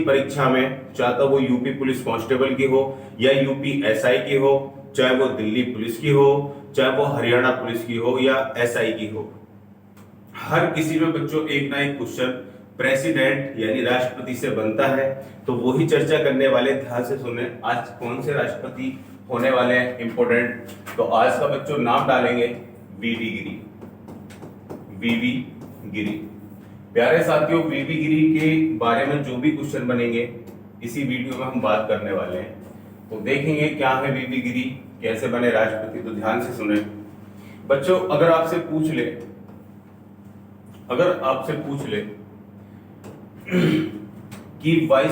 परीक्षा में, चाहे तो वो यूपी पुलिस कांस्टेबल की हो या यूपी एसआई की हो, चाहे वो दिल्ली पुलिस की हो, चाहे वो हरियाणा पुलिस की हो या एसआई की हो, हर किसी में बच्चों एक ना एक क्वेश्चन प्रेसिडेंट यानी राष्ट्रपति से बनता है। तो वही चर्चा करने वाले, ध्यान से सुने आज कौन से राष्ट्रपति होने वाले हैं इंपोर्टेंट। तो आज का बच्चों नाम डालेंगे वीवी गिरी। वीवी गिरी, प्यारे साथियों, वीवी गिरी के बारे में जो भी क्वेश्चन बनेंगे इसी वीडियो में हम बात करने वाले हैं। तो देखेंगे क्या है वीवी गिरी, कैसे बने राष्ट्रपति। तो ध्यान से सुने बच्चों, अगर आपसे पूछ ले कि वाइस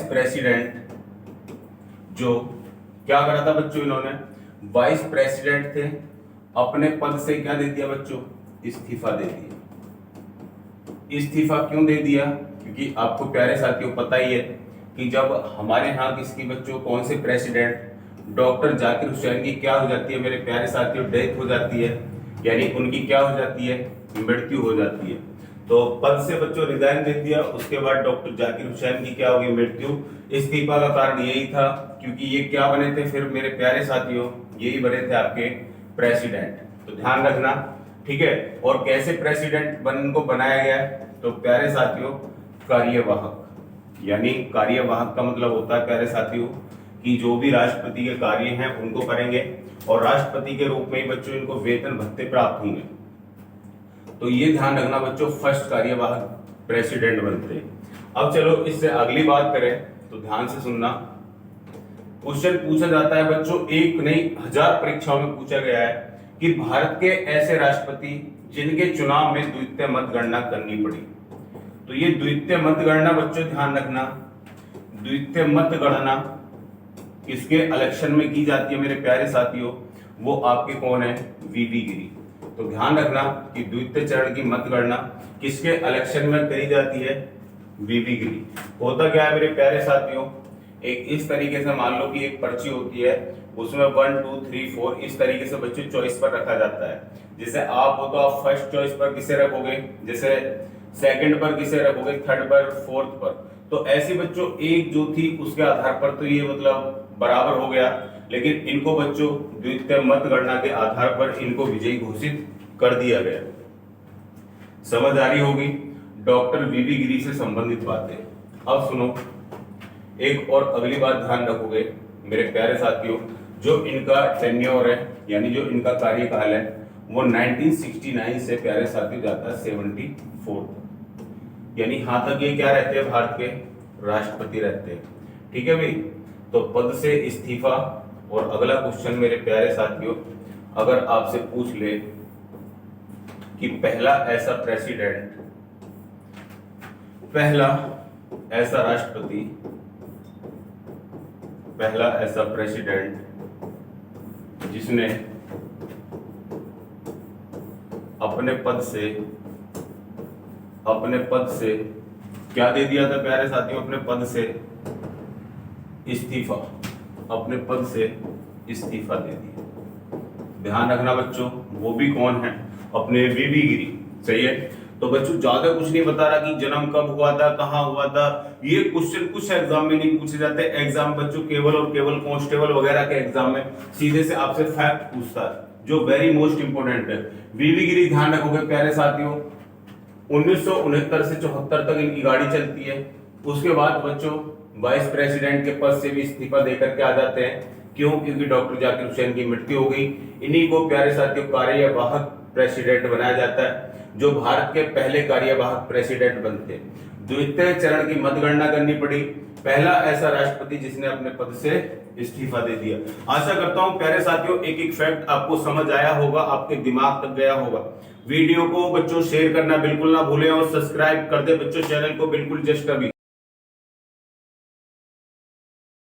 प्रेसिडेंट जो क्या करा था बच्चों, इन्होंने वाइस प्रेसिडेंट थे, अपने पद से क्या दे दिया बच्चों, इस्तीफा दे दिया। इस्तीफा क्यों दे दिया? क्योंकि आपको प्यारे साथियों पता ही है कि जब हमारे यहाँ किसकी बच्चों, कौन से प्रेसिडेंट, डॉक्टर जाकिर हुसैन की क्या हो जाती है मेरे प्यारे साथियों, डेथ हो जाती है, यानी उनकी क्या हो जाती है, मृत्यु हो जाती है। तो पद से बच्चों रिजाइन दे दिया। उसके बाद डॉक्टर जाकिर हुसैन की क्या होगी, मृत्यु। इस्तीफा का कारण यही था क्योंकि ये क्या बने थे फिर मेरे प्यारे साथियों, यही बने थे आपके प्रेसिडेंट। तो ध्यान रखना, ठीक है। और कैसे प्रेसिडेंट को बनाया गया है, तो प्यारे साथियों कार्यवाहक, यानी कार्यवाहक का मतलब होता है प्यारे साथियों कि जो भी राष्ट्रपति के कार्य हैं उनको करेंगे और राष्ट्रपति के रूप में ही बच्चों इनको वेतन भत्ते प्राप्त होंगे। तो ये ध्यान रखना बच्चों, फर्स्ट कार्यवाहक प्रेसिडेंट बनते हैं। अब चलो इससे अगली बात करें तो ध्यान से सुनना। क्वेश्चन पूछा जाता है बच्चों, एक नहीं हजार परीक्षाओं में पूछा गया है कि भारत के ऐसे राष्ट्रपति जिनके चुनाव में द्वितीय मतगणना करनी पड़ी। तो ये द्वितीय मतगणना बच्चों ध्यान रखना, द्वितीय मतगणना किसके इलेक्शन में की जाती है मेरे प्यारे साथियों, वो आपके कौन है, वीवी गिरी। तो ध्यान रखना कि द्वितीय चरण की मतगणना किसके इलेक्शन में करी जाती है, वीवी गिरी। होता क्या है मेरे प्यारे साथियों, एक इस तरीके से मान लो कि एक पर्ची होती है, उसमें 1 2 3 4 इस तरीके से बच्चों चॉइस पर रखा जाता है। जैसे आप हो तो आप फर्स्ट चॉइस पर किसे रखोगे, जैसे सेकंड पर किसे रखोगे, थर्ड पर, फोर्थ पर। तो ऐसी बच्चों एक जो थी उसके आधार पर तो ये मतलब बराबर हो गया, लेकिन इनको बच्चों द्वितीय मतगणना के आधार पर इनको विजयी घोषित कर दिया गया। समझ आ रही होगी डॉक्टर वीवी गिरी से संबंधित बातें। अब सुनो, एक और अगली बात ध्यान रखोगे मेरे प्यारे साथियों, जो इनका टेन्योर है यानी जो इनका कार्यकाल है वो 1969 से प्यारे साथियों जाता है 74, यानी यहां तक ये क्या रहते हैं, भारत के राष्ट्रपति रहते हैं। ठीक है भाई, तो पद से इस्तीफा। और अगला क्वेश्चन मेरे प्यारे साथियों, अगर आपसे पूछ ले कि पहला ऐसा प्रेसिडेंट जिसने अपने पद से क्या दे दिया था प्यारे साथियों, अपने पद से इस्तीफा दे दिया। ध्यान रखना बच्चों, वो भी कौन है, अपने वीवी गिरी। सही है। तो बच्चों ज्यादा कुछ नहीं बता रहा कि जन्म कब हुआ था, कहां हुआ था। ये क्वेश्चन कुछ एग्जाम में नहीं पूछे जाते। एग्जाम बच्चों केवल और केवल कांस्टेबल वगैरह के एग्जाम में सीधे से आपसे फैक्ट पूछता है, जो वेरी मोस्ट इंपोर्टेंट है। वीवी गिरी ध्यान रखोगे प्यारे साथियों, 1969 से 74 तक इनकी गाड़ी चलती है। उसके बाद बच्चों वाइस प्रेसिडेंट के पद से भी इस्तीफा देकर के आ जाते हैं। क्यों? क्योंकि डॉक्टर जाकिर हुसैन की मृत्यु हो गई। इन्हीं को प्यारे साथियों कार्यवाहक प्रेसिडेंट बनाया जाता है, जो भारत के पहले कार्यवाहक प्रेसिडेंट बनते। द्वितीय चरण की मतगणना करनी पड़ी, पहला ऐसा राष्ट्रपति जिसने अपने पद से इस्तीफा दे दिया। आशा करता हूं प्यारे साथियों एक एक फैक्ट आपको समझ आया होगा, आपके दिमाग तक गया होगा। वीडियो को बच्चों शेयर करना बिल्कुल ना भूलें और सब्सक्राइब कर दे बच्चों चैनल को बिल्कुल जस्ट अभी।